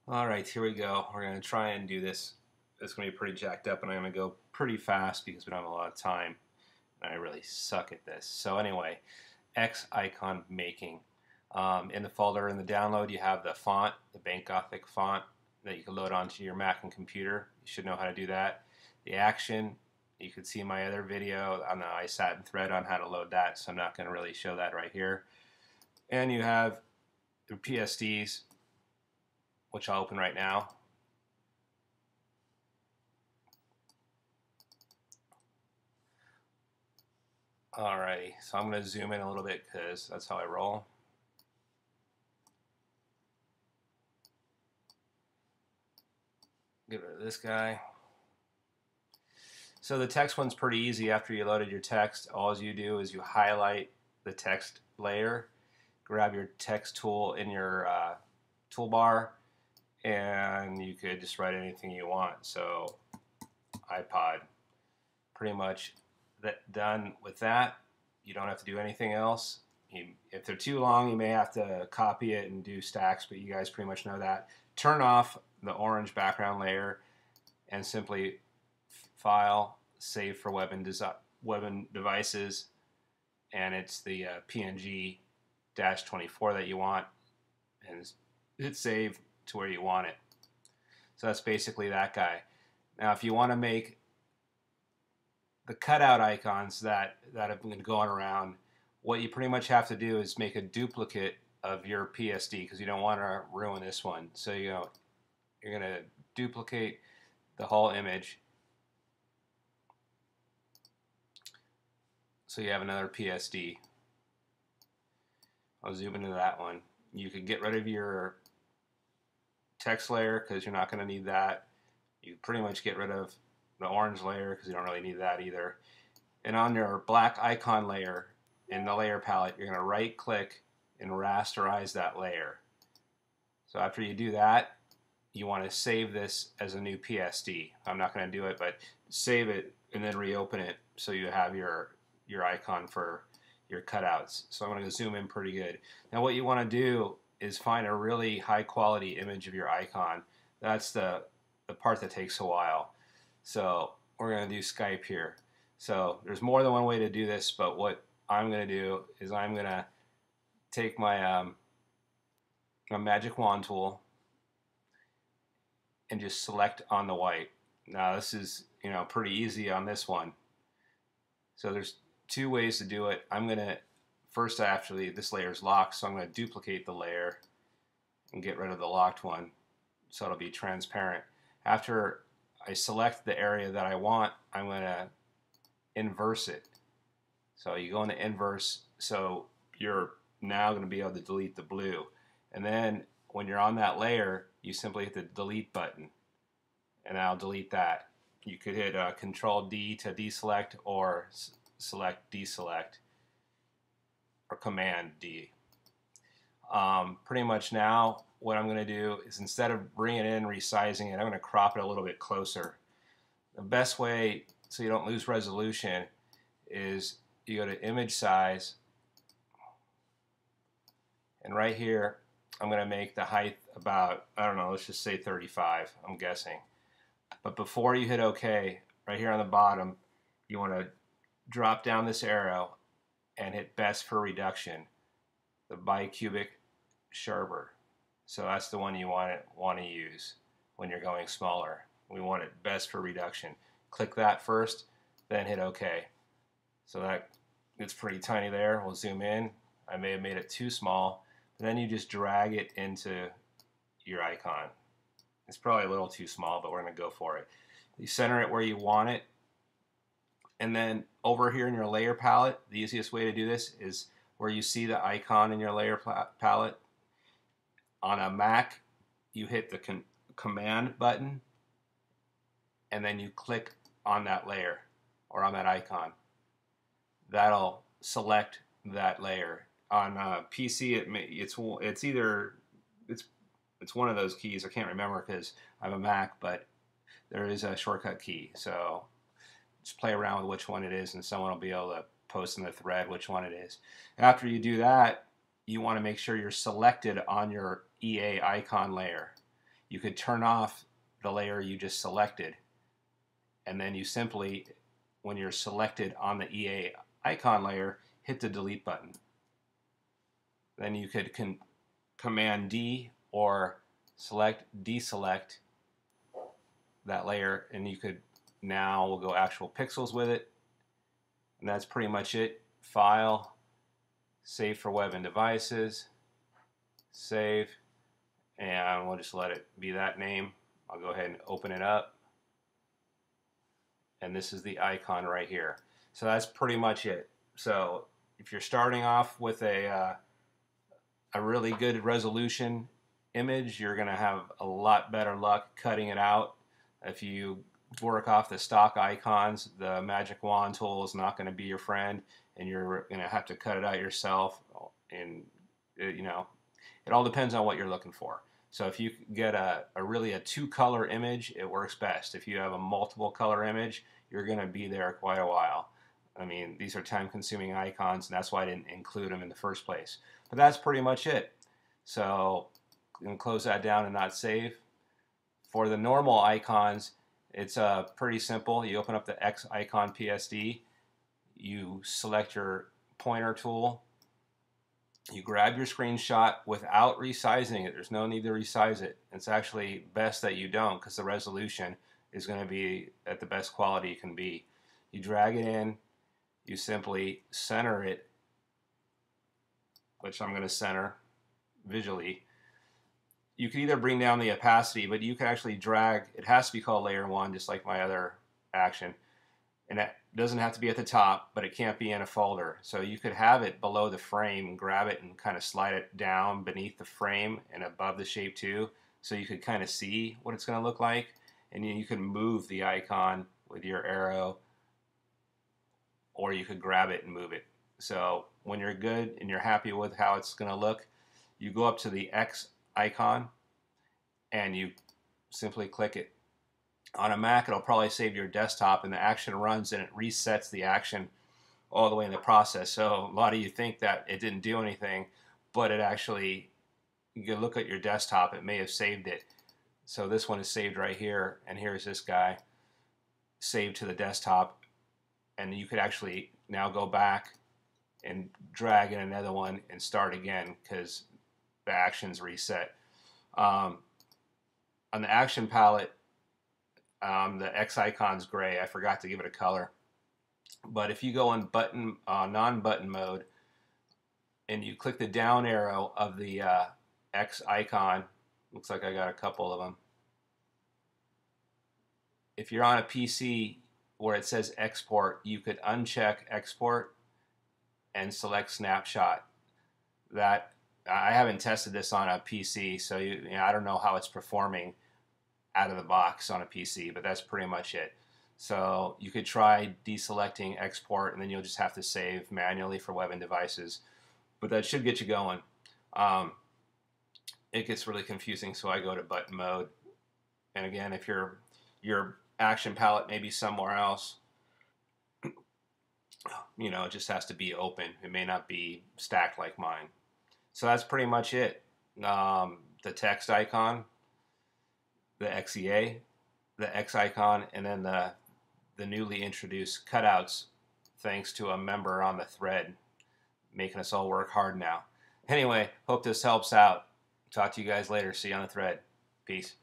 Alright, here we go. We're going to try and do this. It's going to be pretty jacked up, and I'm going to go pretty fast because we don't have a lot of time. And I really suck at this. So anyway, X icon making. In the folder in the download, you have the font, the Bank Gothic font that you can load onto your Mac and computer. You should know how to do that. The action, you can see my other video on the iSatin thread on how to load that, so I'm not going to really show that right here. And you have the PSDs, which I'll open right now. Alrighty, so I'm going to zoom in a little bit because that's how I roll. Get rid of this guy. So the text one's pretty easy. After you loaded your text, all you do is you highlight the text layer, grab your text tool in your toolbar, and you could just write anything you want. So iPod, pretty much done with that. You don't have to do anything else. If they're too long, you may have to copy it and do stacks, but you guys pretty much know that. Turn off the orange background layer and simply File, Save for web and devices, and it's the PNG-24 that you want, and hit Save to where you want it. So that's basically that guy. Now if you want to make the cutout icons that have been going around, what you pretty much have to do is make a duplicate of your PSD because you don't want to ruin this one. So you're going to duplicate the whole image so you have another PSD. I'll zoom into that one. You could get rid of your text layer because you're not going to need that. You pretty much get rid of the orange layer because you don't really need that either. And on your black icon layer in the layer palette, you're going to right click and rasterize that layer. So after you do that, you want to save this as a new PSD. I'm not going to do it, but save it and then reopen it so you have your icon for your cutouts. So I'm going to zoom in pretty good. Now what you want to do is find a really high quality image of your icon. That's the part that takes a while. So we're going to do Skype here. So there's more than one way to do this, but what I'm going to do is I'm going to take my my magic wand tool and just select on the white. Now this is pretty easy on this one. So there's two ways to do it. I'm going to first, actually this layer is locked, so I'm going to duplicate the layer and get rid of the locked one so it'll be transparent. After I select the area that I want, I'm going to inverse it. So you go into inverse, so you're now going to be able to delete the blue. And then when you're on that layer, you simply hit the delete button, and I'll delete that. You could hit Control D to deselect, or select deselect, or Command D. Pretty much now what I'm going to do is, instead of bringing it in, resizing it, I'm going to crop it a little bit closer. The best way so you don't lose resolution is you go to image size, and right here I'm going to make the height about, I don't know, let's just say 35, I'm guessing. But before you hit OK, right here on the bottom, you want to drop down this arrow and hit best for reduction, the bicubic sharper. So that's the one you want to use when you're going smaller. We want it best for reduction. Click that first, then hit OK. So that it's pretty tiny there. We'll zoom in. I may have made it too small. But then you just drag it into your icon. It's probably a little too small, but we're going to go for it. You center it where you want it. And then over here in your layer palette, the easiest way to do this is where you see the icon in your layer palette. On a Mac, you hit the Command button, and then you click on that layer or on that icon. That'll select that layer. On PC, it's one of those keys. I can't remember because I have a Mac, but there is a shortcut key. So just play around with which one it is, and someone will be able to post in the thread which one it is. After you do that, you want to make sure you're selected on your EA icon layer. you could turn off the layer you just selected, and then you simply, when you're selected on the EA icon layer, hit the delete button. Then you could Command D or deselect that layer, and you could, now we'll go actual pixels with it, and that's pretty much it. File, save for web and devices, save, and we'll just let it be that name. I'll go ahead and open it up, and this is the icon right here. So that's pretty much it. So if you're starting off with a really good resolution image, you're going to have a lot better luck cutting it out. If you work off the stock icons, the magic wand tool is not going to be your friend, and you're going to have to cut it out yourself. And you know, it all depends on what you're looking for. So if you get a really a two-color image, it works best. If you have a multiple color image, you're going to be there quite a while. I mean, these are time-consuming icons, and that's why I didn't include them in the first place. But that's pretty much it. So I'm going to close that down and not save. For the normal icons, it's pretty simple. You open up the X icon PSD, you select your pointer tool, you grab your screenshot without resizing it. There's no need to resize it. It's actually best that you don't, because the resolution is going to be at the best quality it can be. You drag it in, you simply center it, which I'm going to center visually. You can either bring down the opacity, but you can actually drag. It has to be called layer 1, just like my other action. And that doesn't have to be at the top, but it can't be in a folder. So you could have it below the frame and grab it and kind of slide it down beneath the frame and above the shape too, so you could kind of see what it's going to look like. And you can move the icon with your arrow, or you could grab it and move it. So when you're good and you're happy with how it's going to look, you go up to the X icon and you simply click it. On a Mac, it'll probably save your desktop, and the action runs and it resets the action all the way in the process. So a lot of you think that it didn't do anything, but it actually, you can look at your desktop, it may have saved it. So this one is saved right here, and here's this guy saved to the desktop, and you could actually now go back and drag in another one and start again because the action's reset. On the action palette, the X icon's gray. I forgot to give it a color. But if you go on button non-button mode and you click the down arrow of the X icon, looks like I got a couple of them. If you're on a PC where it says export, you could uncheck export and select snapshot. That I haven't tested this on a PC, so I don't know how it's performing out of the box on a PC, but that's pretty much it. So you could try deselecting export, and then you'll just have to save manually for web and devices. But that should get you going. It gets really confusing, so I go to button mode. And again, if your action palette may be somewhere else, it just has to be open. It may not be stacked like mine. So that's pretty much it. The text icon, the XEA, the X icon, and then the newly introduced cutouts, thanks to a member on the thread, making us all work hard now. Anyway, hope this helps out. Talk to you guys later. See you on the thread. Peace.